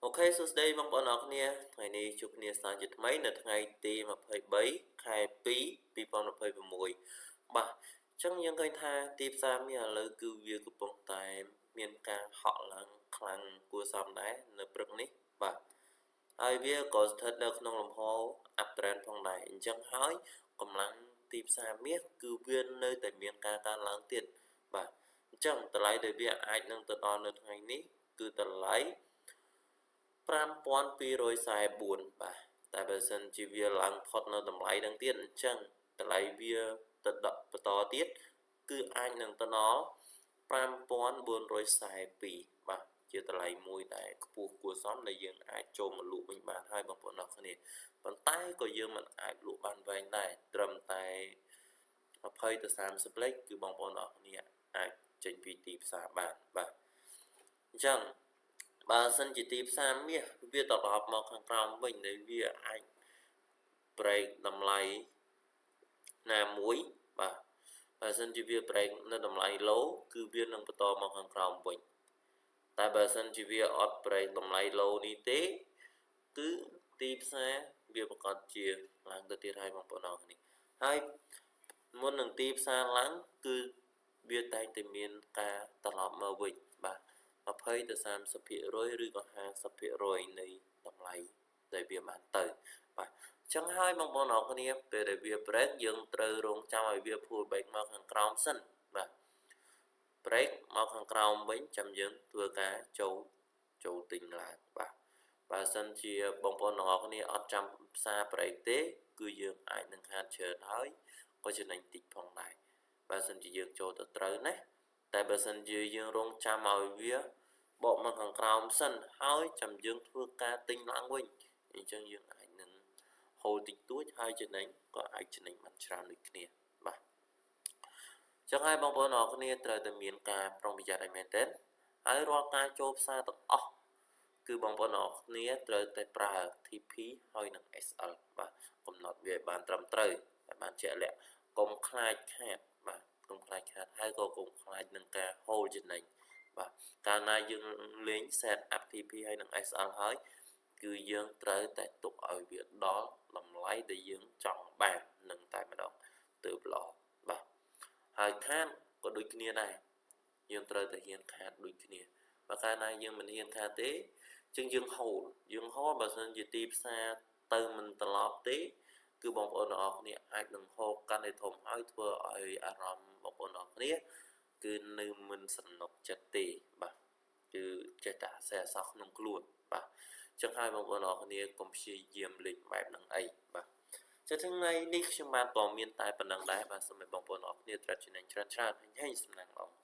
អូខេសួស្តីបងប្អូនអរគ្នាថ្ងៃនេះជួបគ្នាសាជាថ្មីនៅថ្ងៃទី23ខែ2 2026បាទអញ្ចឹងយើងឃើញថាទីផ្សារមាសឥឡូវគឺវាកំពុងតែមានការហក់ឡើងខ្លាំងគួរសមដែរនៅព្រឹកនេះបាទហើយវាក៏ស្ថិតនៅក្នុងលំហ uptrend ផងដែរអញ្ចឹងហើយកម្លាំងទីផ្សារមាសគឺវានៅតែមានការកើនឡើងទៀតបាទអញ្ចឹងតម្លៃដែលវាអាចនឹងទៅដល់នៅថ្ងៃនេះគឺតម្លៃ5244បាទតែបើសិនជាវាឡើងផុតនៅតម្លៃហ្នឹងទៀតអញ្ចឹងតម្លៃវាទៅបន្តទៀតគឺអាចនឹងទៅដល់5442បាទជាតម្លៃមួយដែលខ្ពស់គួរសមដែលយើងអាចចូលមកលក់វិញបានហើយបងប្អូនអរគ្នាប៉ុន្តែក៏យើងមិនអាចលក់បានវែងដែរត្រឹមតែ20ទៅ30លេខគឺបងប្អូនអរគ្នាអាចចេញពីទីផ្សារបានបាទអញ្ចឹងបើសិនជាទីផ្សារមាសវាត្រឡប់មកខាងក្រោមវិញដែលវាអាចប្រេកតម្លៃណាមួយបាទបើសិនជាវាប្រេកនៅតម្លៃ low គឺវានឹងបន្តមកខាងក្រោមវិញតែបើសិនជាវាអត់ប្រេកតម្លៃ low នេះទេគឺទីផ្សារវាប្រកាសជាឡើងទៅទៀតហើយបងប្អូនអរគ្នាហើយមុននឹងទីផ្សារឡើងគឺវាតែងតែមានការត្រឡប់មកវិញបាទ20ទៅ30%ឬក៏50%នៃតម្លៃដែលវាបានទៅបាទអញ្ចឹងហើយបងប្អូនអរគ្នាពេលដែលវា break យើងត្រូវរងចាំឲ្យវា pull back មកខាងក្រោមសិនបាទ break មកខាងក្រោមវិញចាំយើងធ្វើការចូលទិញឡើងបាទបើសិនជាបងប្អូនទាំងអស់គ្នាអត់ចាំផ្សារ break ទេគឺយើងអាចនឹងខាតច្រើនហើយក៏ចំណេញតិចផងដែរបើសិនជាយើងចូលទៅត្រូវណាតែបើសិនជាយើងរងចាំឲ្យវាបកមកខាងក្រោមសិនហើយចាំយើងធ្វើការទិញឡើងវិញអញ្ចឹងយើងអាចនឹង hold តិចតួចហើយចំណេញក៏អាចចំណេញបានច្រើនដូចគ្នាបាទចឹងហើយបងប្អូនអរគ្នាត្រូវតែមានការប្រុងប្រយ័ត្នឲ្យមែនទែនហើយរាល់ការចូលផ្សារទាំងអស់គឺបងប្អូនអរគ្នាត្រូវតែប្រើ TP ហើយនិង SL បាទកំណត់វាឲ្យបានត្រឹមត្រូវឲ្យបានជាក់លាក់កុំខ្លាចខាតបាទកុំខ្លាចខាតហើយក៏កុំខ្លាចនឹងការ hold ចំណេញបាទកាលណាយើងលេង set up TP ហើយនិង SL ហើយគឺយើងត្រូវតែទុកឲ្យវាដល់តម្លៃដែលយើងចង់បាននឹងតែម្ដងទើបល្អបាទហើយខាតក៏ដូចគ្នាដែរយើងត្រូវតែហ៊ានខាតដូចគ្នាបើកាលណាយើងមិនហ៊ានខាតទេចឹងយើង hold បើសិនជាទីផ្សារទៅមិនត្រឡប់ទេគឺបងប្អូនទាំងអស់គ្នាអាចនឹងហូរកាន់តែធំហើយធ្វើឲ្យអារម្មណ៍បងប្អូនទាំងអស់គ្នាគឺនៅមិនសំណុកចិត្តទេបាទគឺចេះតែអសេះអសោះក្នុងខ្លួនបាទចឹងហើយបងប្អូនទាំងអស់គ្នាកុំព្យាយាមលេងបែបហ្នឹងអីបាទចុះថ្ងៃនេះខ្ញុំបានព័ត៌មានតែប៉ុណ្្នឹងដែរបាទសូមឲ្យបងប្អូនអរគ្នាត្រិតចំណេញច្រើនហេងសំណាងល្អ